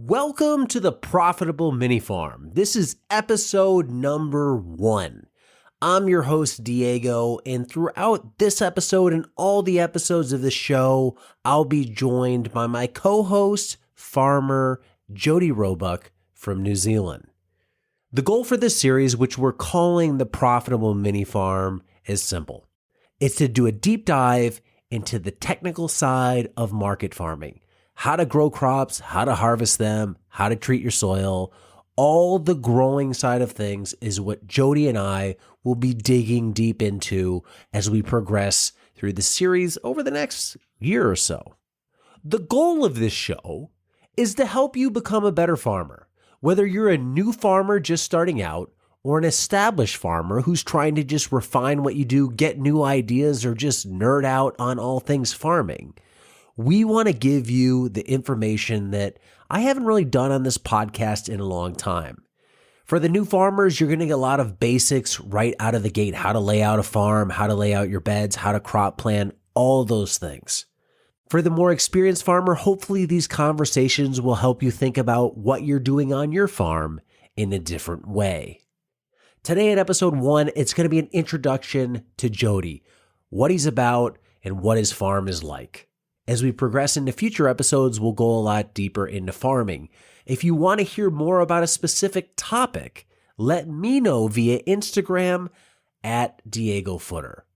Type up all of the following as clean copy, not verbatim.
Welcome to the Profitable Mini Farm. This is episode number 1. I'm your host, Diego, and throughout this episode and all the episodes of the show, I'll be joined by my co-host, farmer Jodi Roebuck from New Zealand. The goal for this series, which we're calling the Profitable Mini Farm, is simple. It's to do a deep dive into the technical side of market farming. How to grow crops, how to harvest them, how to treat your soil. All the growing side of things is what Jody and I will be digging deep into as we progress through the series over the next year or so. The goal of this show is to help you become a better farmer, whether you're a new farmer just starting out or an established farmer who's trying to just refine what you do, get new ideas, or just nerd out on all things farming. We want to give you the information that I haven't really done on this podcast in a long time. For the new farmers, you're going to get a lot of basics right out of the gate, how to lay out a farm, how to lay out your beds, how to crop plan, all those things. For the more experienced farmer, hopefully these conversations will help you think about what you're doing on your farm in a different way. Today in episode 1, it's going to be an introduction to Jody, what he's about, and what his farm is like. As we progress into future episodes, we'll go a lot deeper into farming. If you want to hear more about a specific topic, let me know via Instagram at Diego Footer.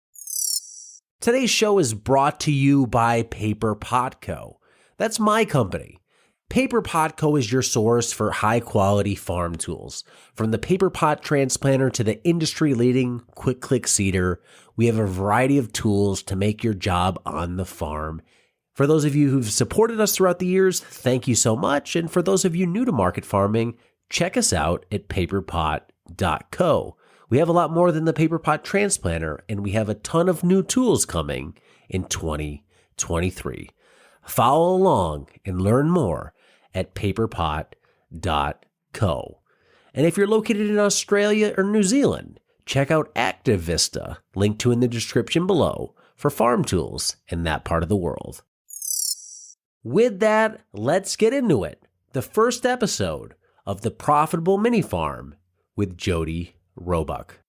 Today's show is brought to you by Paper Pot Co. That's my company. Paper Pot Co. is your source for high-quality farm tools. From the paper pot transplanter to the industry-leading quick-click seeder, we have a variety of tools to make your job on the farm. For those of you who've supported us throughout the years, thank you so much. And for those of you new to market farming, check us out at paperpot.co. We have a lot more than the paper pot transplanter, and we have a ton of new tools coming in 2023. Follow along and learn more at paperpot.co. And if you're located in Australia or New Zealand, check out ActiveVista, linked to in the description below, for farm tools in that part of the world. With that, let's get into it. The first episode of the Profitable Mini Farm with Jodi Roebuck.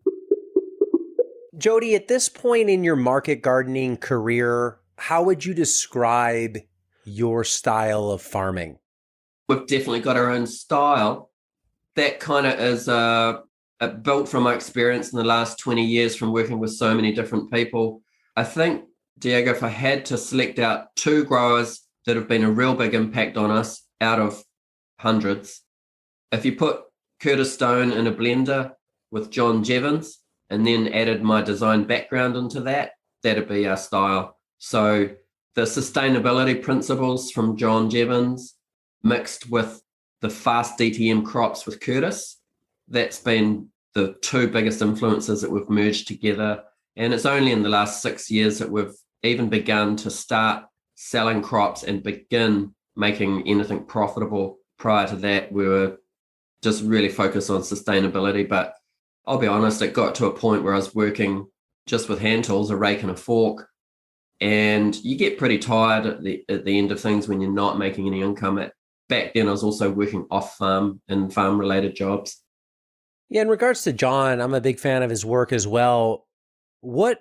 Jody, at this point in your market gardening career, how would you describe your style of farming? We've definitely got our own style. That kind of is built from my experience in the last 20 years from working with so many different people. I think, Diego, if I had to select out 2 growers that have been a real big impact on us out of hundreds. If you put Curtis Stone in a blender with John Jevons and then added my design background into that, that'd be our style. So the sustainability principles from John Jevons mixed with the fast DTM crops with Curtis, that's been the 2 biggest influences that we've merged together. And it's only in the last 6 years that we've even begun to start selling crops and begin making anything profitable. Prior to that, we were just really focused on sustainability. But I'll be honest, it got to a point where I was working just with hand tools, a rake and a fork, and you get pretty tired at the end of things when you're not making any income. Back then, I was also working off farm in farm-related jobs. Yeah, in regards to John, I'm a big fan of his work as well. What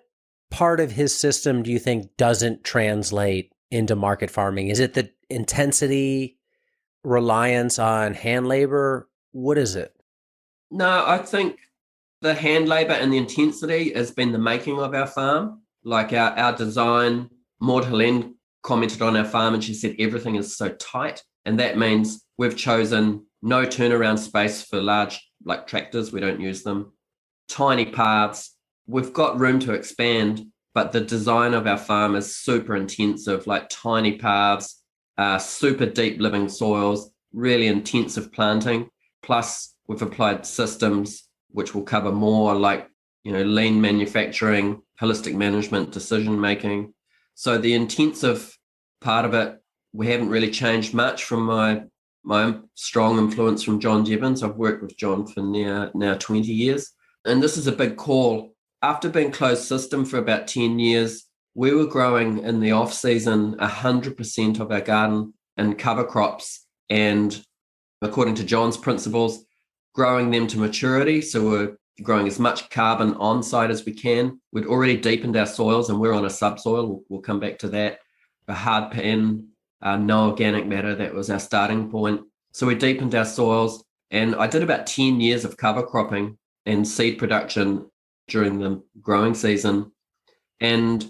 part of his system do you think doesn't translate into market farming? Is it the intensity, reliance on hand labor? What is it? No, I think the hand labor and the intensity has been the making of our farm. Like our design, Maud Helene commented on our farm and she said everything is so tight. And that means we've chosen no turnaround space for large, like tractors. We don't use them. Tiny paths. We've got room to expand, but the design of our farm is super intensive, like tiny paths, super deep living soils, really intensive planting. Plus, we've applied systems which will cover more, like, lean manufacturing, holistic management, decision making. So the intensive part of it, we haven't really changed much from my strong influence from John Jevons. I've worked with John for now 20 years. And this is a big call. After being closed system for about 10 years, we were growing in the off season 100% of our garden in cover crops and according to John's principles, growing them to maturity. So we're growing as much carbon on site as we can. We'd already deepened our soils, and we're on a subsoil. We'll come back to that. A hard pan, no organic matter. That was our starting point. So we deepened our soils, and I did about 10 years of cover cropping and seed production during the growing season. And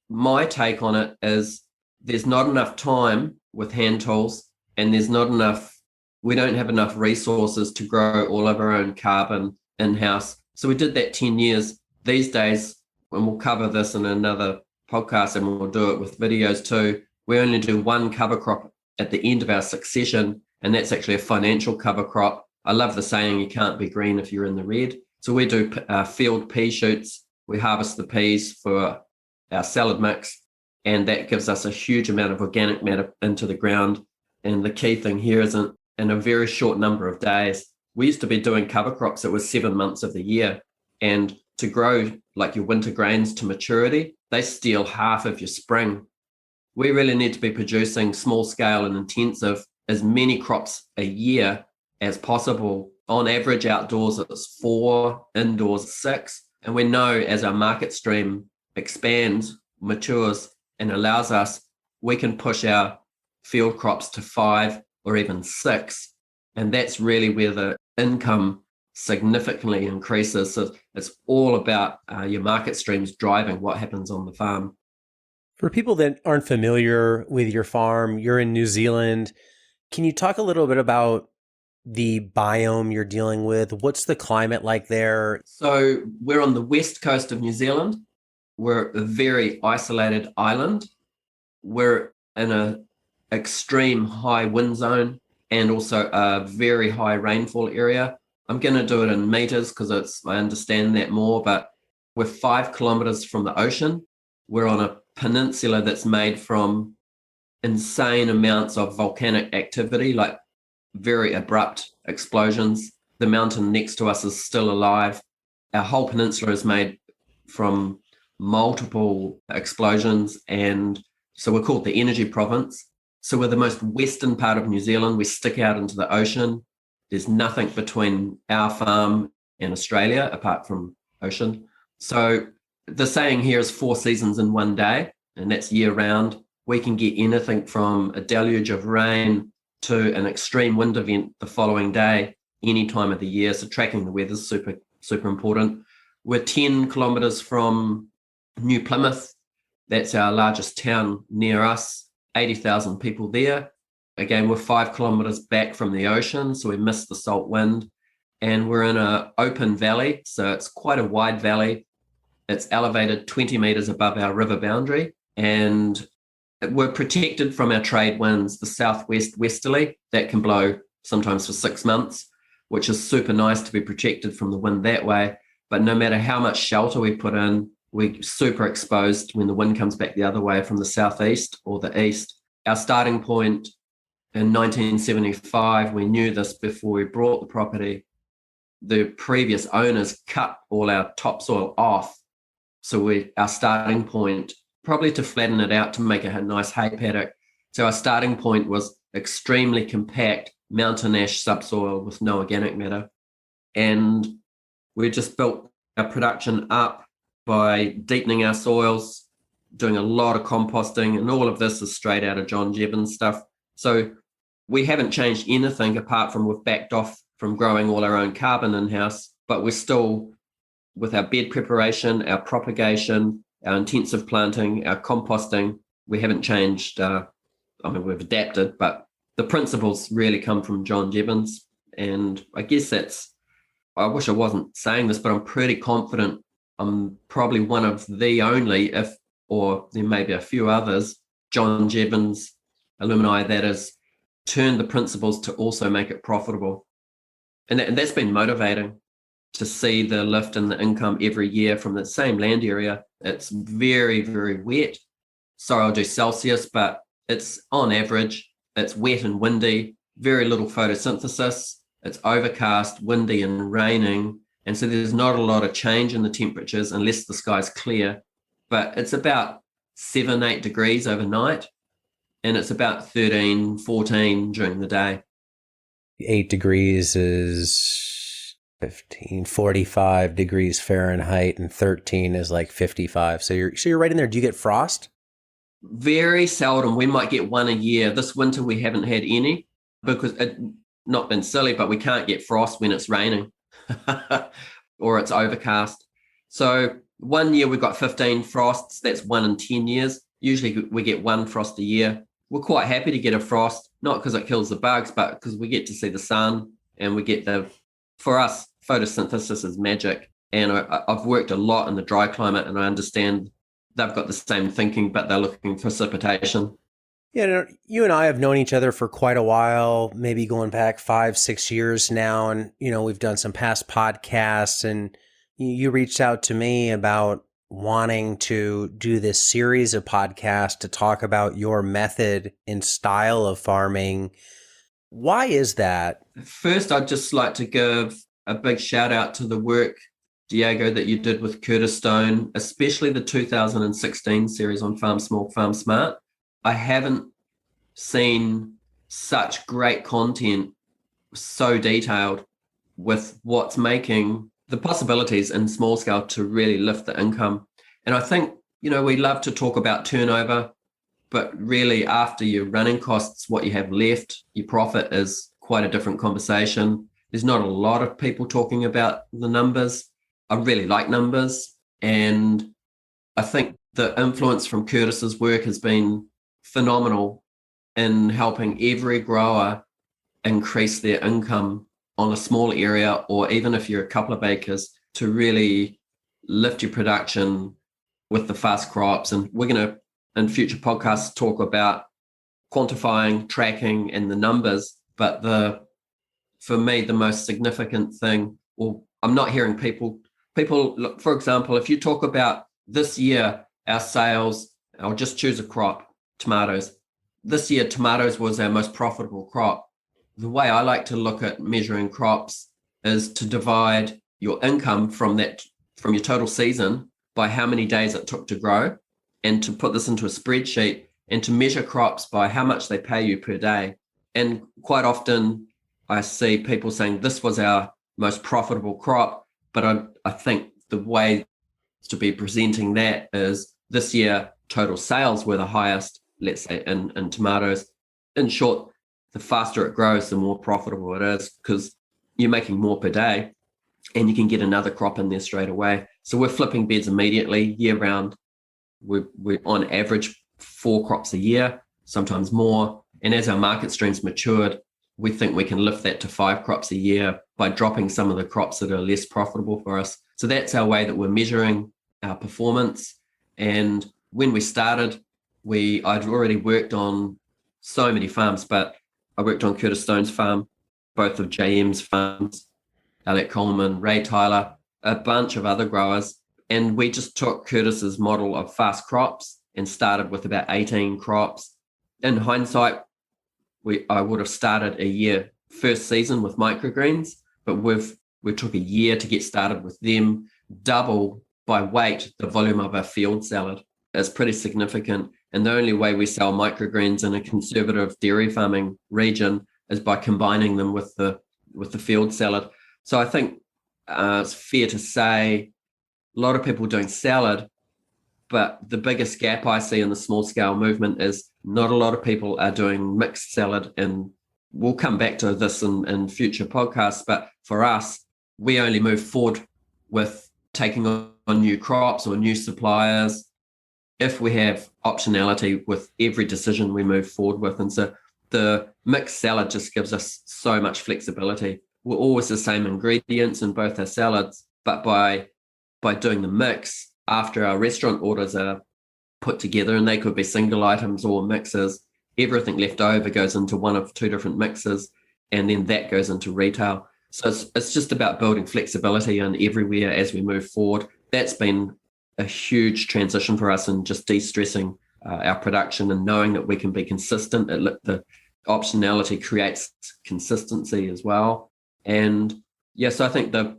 my take on it is there's not enough time with hand tools, and we don't have enough resources to grow all of our own carbon in-house. So we did that 10 years. These days, and we'll cover this in another podcast, and we'll do it with videos too, we only do one cover crop at the end of our succession, and that's actually a financial cover crop. I love the saying, you can't be green if you're in the red. So we do field pea shoots. We harvest the peas for our salad mix, and that gives us a huge amount of organic matter into the ground. And the key thing here is in a very short number of days. We used to be doing cover crops that was 7 months of the year, and to grow like your winter grains to maturity, they steal half of your spring. We really need to be producing small scale and intensive as many crops a year as possible. On average, outdoors it's 4, indoors 6. And we know as our market stream expands, matures, and allows us, we can push our field crops to 5 or even 6. And that's really where the income significantly increases. So it's all about your market streams driving what happens on the farm. For people that aren't familiar with your farm, you're in New Zealand. Can you talk a little bit about the biome you're dealing with? What's the climate like there? So we're on the west coast of New Zealand. We're a very isolated island. We're in an extreme high wind zone and also a very high rainfall area. I'm going to do it in meters because I understand that more, but we're 5 kilometers from the ocean. We're on a peninsula that's made from insane amounts of volcanic activity, like very abrupt explosions. The mountain next to us is still alive. Our whole peninsula is made from multiple explosions, and so we're called the energy province. So we're the most western part of New Zealand. We stick out into the ocean. There's nothing between our farm and Australia apart from ocean. So the saying here is 4 seasons in one day, and that's year round. We can get anything from a deluge of rain to an extreme wind event the following day, any time of the year. So tracking the weather is super, super important. We're 10 kilometers from New Plymouth. That's our largest town near us, 80,000 people there. Again, we're 5 kilometers back from the ocean, so we miss the salt wind. And we're in an open valley, so it's quite a wide valley. It's elevated 20 meters above our river boundary, and we're protected from our trade winds, the southwest westerly, that can blow sometimes for 6 months, which is super nice to be protected from the wind that way. But no matter how much shelter we put in, we're super exposed when the wind comes back the other way from the southeast or the east. Our starting point in 1975, we knew this before we bought the property. The previous owners cut all our topsoil off. So our starting point, probably to flatten it out to make a nice hay paddock. So our starting point was extremely compact mountain ash subsoil with no organic matter. And we just built our production up by deepening our soils, doing a lot of composting, and all of this is straight out of John Jevons stuff. So we haven't changed anything apart from we've backed off from growing all our own carbon in-house, but we're still, with our bed preparation, our propagation, our intensive planting, our composting, we haven't changed. We've adapted, but the principles really come from John Jevons. And I guess I wish I wasn't saying this, but I'm pretty confident I'm probably one of the only, or there may be a few others, John Jevons alumni that has turned the principles to also make it profitable. And that's been motivating to see the lift in the income every year from the same land area. It's very, very wet. Sorry, I'll do Celsius, but it's on average, it's wet and windy, very little photosynthesis. It's overcast, windy and raining. And so there's not a lot of change in the temperatures unless the sky's clear. But it's about 7-8 degrees overnight, and it's about 13, 14 during the day. 8 degrees is 15, 45 degrees Fahrenheit, and 13 is like 55. So you're right in there. Do you get frost? Very seldom. We might get one a year. This winter we haven't had any because it not been silly, but we can't get frost when it's raining or it's overcast. So one year we got 15 frosts. That's 1 in 10 years. Usually we get 1 frost a year. We're quite happy to get a frost, not because it kills the bugs, but because we get to see the sun and we get for us, photosynthesis is magic. And I've worked a lot in the dry climate, and I understand they've got the same thinking, but they're looking for precipitation. Yeah, you and I have known each other for quite a while, maybe going back 5, 6 years now. And, we've done some past podcasts, and you reached out to me about wanting to do this series of podcasts to talk about your method and style of farming. Why is that? First, I'd just like to give a big shout out to the work, Diego, that you did with Curtis Stone, especially the 2016 series on Farm Small, Farm Smart. I haven't seen such great content, so detailed, with what's making the possibilities in small scale to really lift the income. And I think, we love to talk about turnover, but really after your running costs, what you have left, your profit, is quite a different conversation. There's not a lot of people talking about the numbers. I really like numbers. And I think the influence from Curtis's work has been phenomenal in helping every grower increase their income on a small area, or even if you're a couple of acres, to really lift your production with the fast crops. And we're going to, in future podcasts, talk about quantifying, tracking, and the numbers. But for me, the most significant thing, well, I'm not hearing people, look, for example, if you talk about this year, our sales, I'll just choose a crop, tomatoes. This year, tomatoes was our most profitable crop. The way I like to look at measuring crops is to divide your income from your total season by how many days it took to grow, and to put this into a spreadsheet and to measure crops by how much they pay you per day. And quite often I see people saying this was our most profitable crop, but I think the way to be presenting that is this year total sales were the highest, let's say in tomatoes. In short, the faster it grows, the more profitable it is, because you're making more per day and you can get another crop in there straight away. So we're flipping beds immediately year round. We're on average 4 crops a year, sometimes more. And as our market streams matured, we think we can lift that to 5 crops a year by dropping some of the crops that are less profitable for us. So that's our way that we're measuring our performance. And when we started, I'd already worked on so many farms, but I worked on Curtis Stone's farm, both of JM's farms, Alec Coleman, Ray Tyler, a bunch of other growers. And we just took Curtis's model of fast crops and started with about 18 crops. In hindsight, I would have started a year first season with microgreens, but we took a year to get started with them, double by weight the volume of our field salad. It's pretty significant. And the only way we sell microgreens in a conservative dairy farming region is by combining them with the field salad. So I think it's fair to say a lot of people doing salad, but the biggest gap I see in the small scale movement is not a lot of people are doing mixed salad. And we'll come back to this in future podcasts. But for us, we only move forward with taking on new crops or new suppliers if we have optionality with every decision we move forward with. And so the mixed salad just gives us so much flexibility. We're always the same ingredients in both our salads, but by doing the mix, after our restaurant orders are put together, and they could be single items or mixes, everything left over goes into one of 2 different mixes, and then that goes into retail. So it's just about building flexibility and everywhere as we move forward. That's been a huge transition for us, and just de-stressing our production and knowing that we can be consistent. The optionality creates consistency as well. And yes, I think a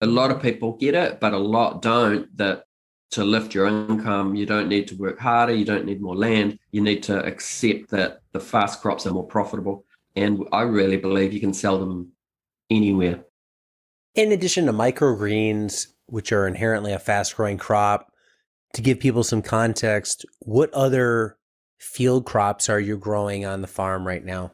lot of people get it, but a lot don't, that to lift your income, you don't need to work harder, you don't need more land, you need to accept that the fast crops are more profitable. And I really believe you can sell them anywhere. In addition to microgreens, which are inherently a fast growing crop, to give people some context, what other field crops are you growing on the farm right now?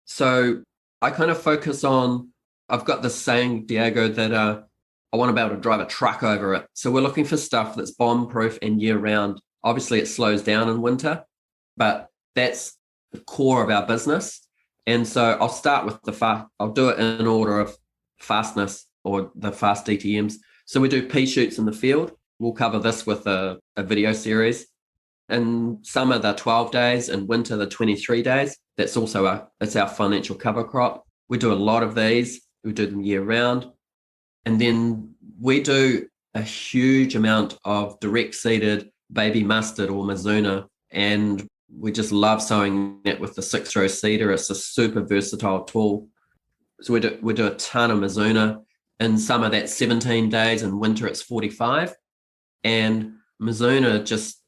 So I kind of focus on, I've got this saying, Diego, that I want to be able to drive a truck over it. So we're looking for stuff that's bomb proof and year round. Obviously, it slows down in winter, but that's the core of our business. And so I'll start with I'll do it in order of fastness or the fast DTMs. So we do pea shoots in the field. We'll cover this with a video series. In summer, they're 12 days. In winter, they're 23 days. That's also it's our financial cover crop. We do a lot of these. We do them year round. And then we do a huge amount of direct seeded baby mustard or Mizuna. And we just love sowing that with the 6-row seeder. It's a super versatile tool. So we do a ton of Mizuna. In summer, that's 17 days. In winter, it's 45. And Mizuna just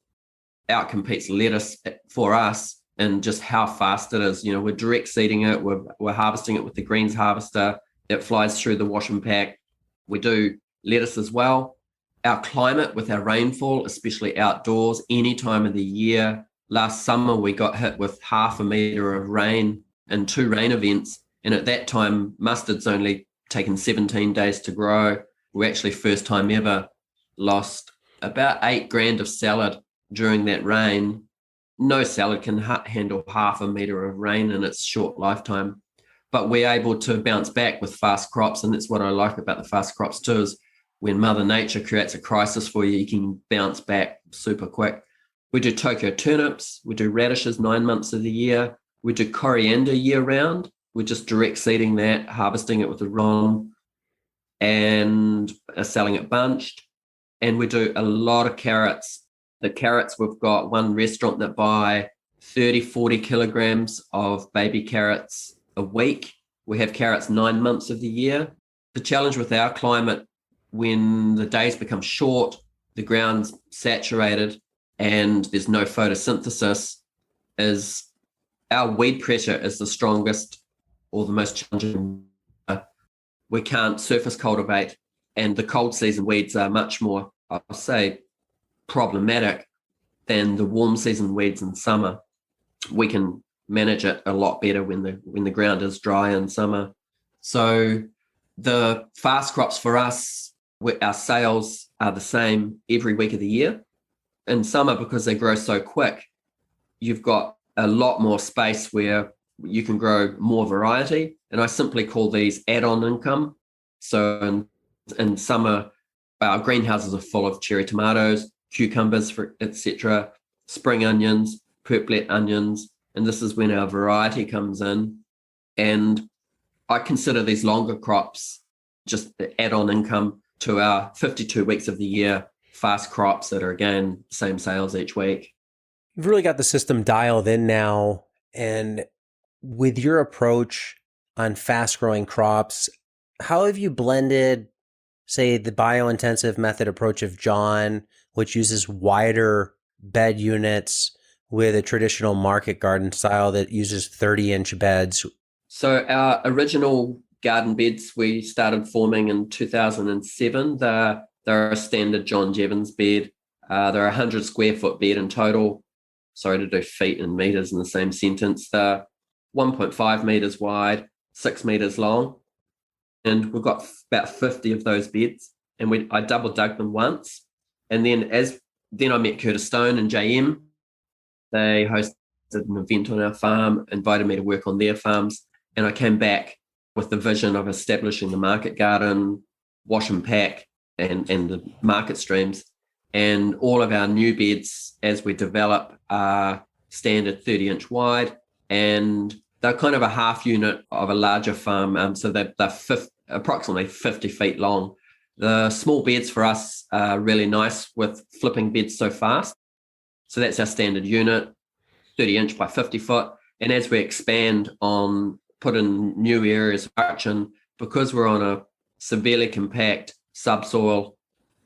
outcompetes lettuce for us and just how fast it is. You know, we're direct seeding it. We're harvesting it with the greens harvester. It flies through the wash and pack. We do lettuce as well. Our climate with our rainfall, especially outdoors, any time of the year. Last summer, we got hit with 0.5 meter of rain and 2 rain events. And at that time, mustard's only taken 17 days to grow. We actually first time ever lost about 8 grand of salad during that rain. No salad can handle 0.5 meter of rain in its short lifetime. But we're able to bounce back with fast crops. And that's what I like about the fast crops too, is when Mother Nature creates a crisis for you, you can bounce back super quick. We do Tokyo turnips. We do radishes 9 months of the year. We do coriander year round. We're just direct seeding that, harvesting it with a rod and selling it bunched. And we do a lot of carrots. The carrots, we've got one restaurant that buy 30, 40 kilograms of baby carrots a week. We have carrots 9 months of the year. The challenge with our climate, when the days become short, the ground's saturated, and there's no photosynthesis, is our weed pressure is the strongest or the most challenging. We can't surface cultivate, and the cold season weeds are much more, I'll say, problematic than the warm season weeds in summer. We can manage it a lot better when the ground is dry in summer. So the fast crops for us, our sales are the same every week of the year. In summer, because they grow so quick, you've got a lot more space where you can grow more variety. And I simply call these add-on income. So in summer, our greenhouses are full of cherry tomatoes, cucumbers, etc., spring onions, purplet onions, and this is when our variety comes in. And I consider these longer crops just the add-on income to our 52 weeks of the year fast crops that are, again, same sales each week. You've really got the system dialed in now. And with your approach on fast-growing crops, how have you blended, say, the biointensive method approach of John, which uses wider bed units, with a traditional market garden style that uses 30-inch beds? So our original garden beds we started forming in 2007. They're a standard John Jevons bed. They're a 100 square foot bed in total. Sorry to do feet and meters in the same sentence. They're 1.5 meters wide, 6 meters long. And we've got about 50 of those beds. And I double dug them once. And then I met Curtis Stone and JM. They hosted an event on our farm, invited me to work on their farms. And I came back with the vision of establishing the market garden, wash and pack, and the market streams. And all of our new beds, as we develop, are standard 30-inch wide. And they're kind of a half unit of a larger farm. So they're approximately 50 feet long. The small beds for us are really nice with flipping beds so fast. So that's our standard unit, 30-inch by 50 foot. And as we expand on, put in new areas of production, because we're on a severely compact subsoil,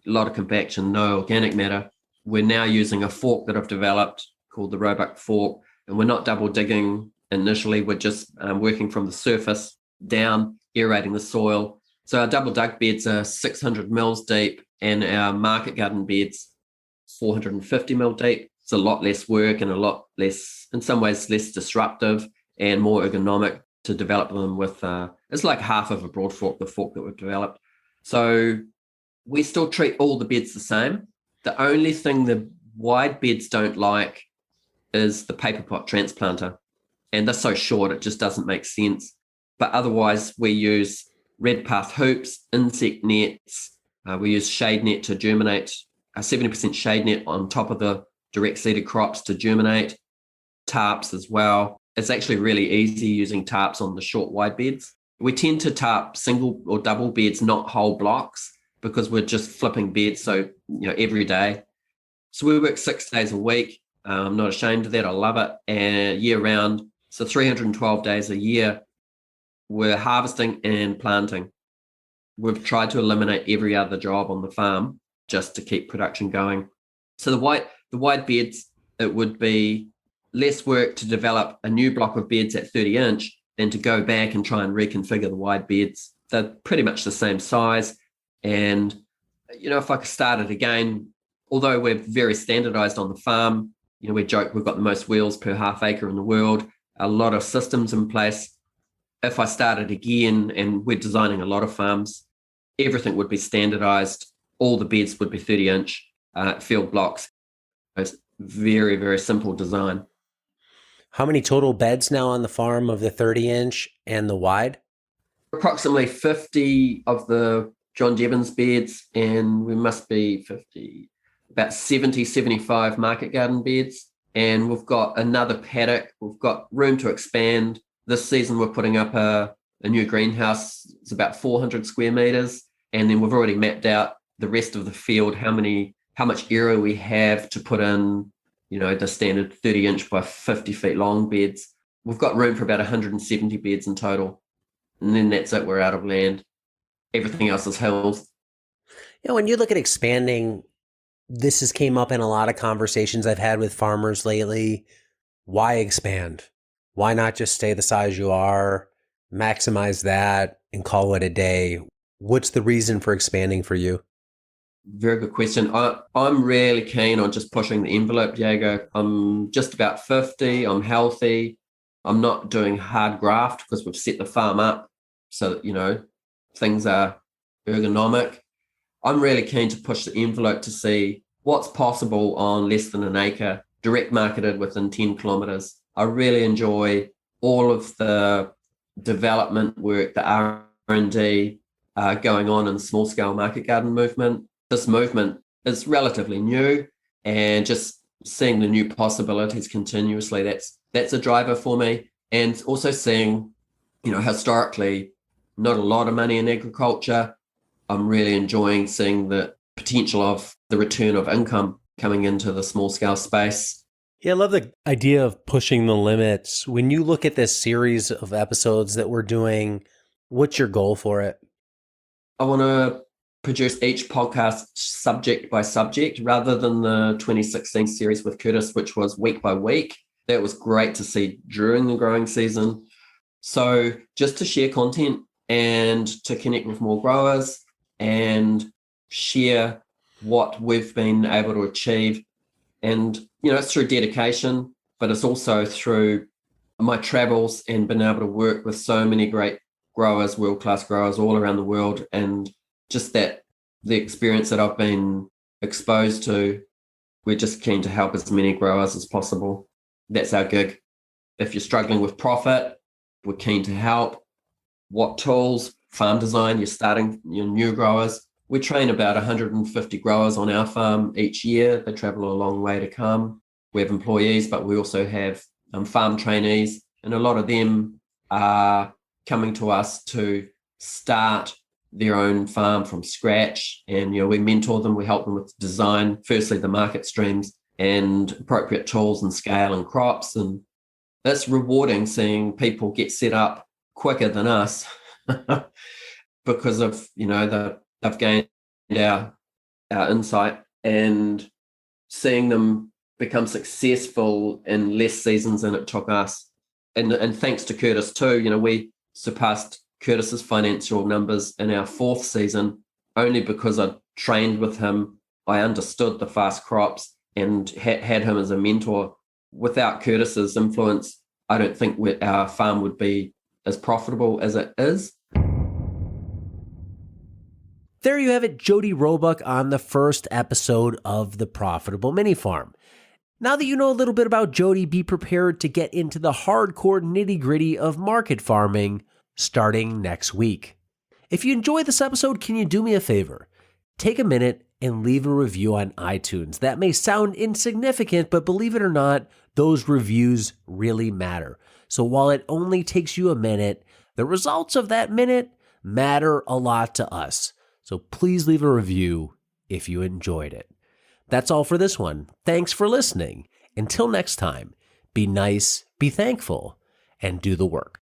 a lot of compaction, no organic matter, we're now using a fork that I've developed called the Roebuck fork. And we're not double digging initially we're just working from the surface down, aerating the soil. So our double dug beds are 600 mils deep, and our market garden beds 450 mil deep. It's a lot less work and a lot less, in some ways, less disruptive and more ergonomic to develop them with. It's like half of a broad fork, the fork that we've developed. So we still treat all the beds the same. The only thing the wide beds don't like is the paper pot transplanter. And they're so short, it just doesn't make sense. But otherwise, we use red path hoops, insect nets. We use shade net to germinate, a 70% shade net on top of the direct seeded crops to germinate, tarps as well. It's actually really easy using tarps on the short wide beds. We tend to tarp single or double beds, not whole blocks, because we're just flipping beds. So, every day. So we work 6 days a week. I'm not ashamed of that. I love it. And year round. So 312 days a year, we're harvesting and planting. We've tried to eliminate every other job on the farm just to keep production going. So the wide beds, it would be less work to develop a new block of beds at 30 inch than to go back and try and reconfigure the wide beds. They're pretty much the same size. And, if I started again, although we're very standardized on the farm, we joke we've got the most wheels per half acre in the world, a lot of systems in place. If I started again, and we're designing a lot of farms, everything would be standardized. All the beds would be 30 inch field blocks. It's very, very simple design. How many total beds now on the farm of the 30 inch and the wide? Approximately 50 of the John Jevons beds, and we must be about 70, 75 market garden beds. And we've got another paddock. We've got room to expand. This season, we're putting up a new greenhouse. It's about 400 square meters. And then we've already mapped out the rest of the field, how much area we have to put in, the standard 30 inch by 50 feet long beds. We've got room for about 170 beds in total. And then that's it. We're out of land. Everything else is hills. When you look at expanding, this has came up in a lot of conversations I've had with farmers lately. Why expand? Why not just stay the size you are, maximize that, and call it a day? What's the reason for expanding for you? Very good question. I'm really keen on just pushing the envelope, Diego. I'm just about 50. I'm healthy. I'm not doing hard graft because we've set the farm up so that, things are ergonomic. I'm really keen to push the envelope to see what's possible on less than an acre, direct marketed within 10 kilometres. I really enjoy all of the development work, the R&D going on in the small-scale market garden movement. This movement is relatively new, and just seeing the new possibilities continuously, that's a driver for me. And also seeing, historically, not a lot of money in agriculture. I'm really enjoying seeing the potential of the return of income coming into the small scale space. Yeah, I love the idea of pushing the limits. When you look at this series of episodes that we're doing, what's your goal for it? I want to produce each podcast subject by subject rather than the 2016 series with Curtis, which was week by week. That was great to see during the growing season. So just to share content and to connect with more growers and share what we've been able to achieve. And, it's through dedication, but it's also through my travels and being able to work with so many great growers, world-class growers all around the world. And just the experience that I've been exposed to, we're just keen to help as many growers as possible. That's our gig. If you're struggling with profit, we're keen to help. What tools, farm design, you're starting, new growers. We train about 150 growers on our farm each year. They travel a long way to come. We have employees, but we also have farm trainees, and a lot of them are coming to us to start their own farm from scratch. And, we mentor them, we help them with design, firstly, the market streams and appropriate tools and scale and crops. And that's rewarding seeing people get set up quicker than us because of, they've gained our insight, and seeing them become successful in less seasons than it took us. and thanks to Curtis too, we surpassed Curtis's financial numbers in our 4th season only because I trained with him. I understood the fast crops and had him as a mentor. Without Curtis's influence, I don't think our farm would be as profitable as it is. There you have it, Jodi Roebuck on the first episode of The Profitable Mini Farm. Now that you know a little bit about Jody, be prepared to get into the hardcore nitty-gritty of market farming starting next week. If you enjoyed this episode, can you do me a favor? Take a minute and leave a review on iTunes. That may sound insignificant, but believe it or not, those reviews really matter. So while it only takes you a minute, the results of that minute matter a lot to us. So please leave a review if you enjoyed it. That's all for this one. Thanks for listening. Until next time, be nice, be thankful, and do the work.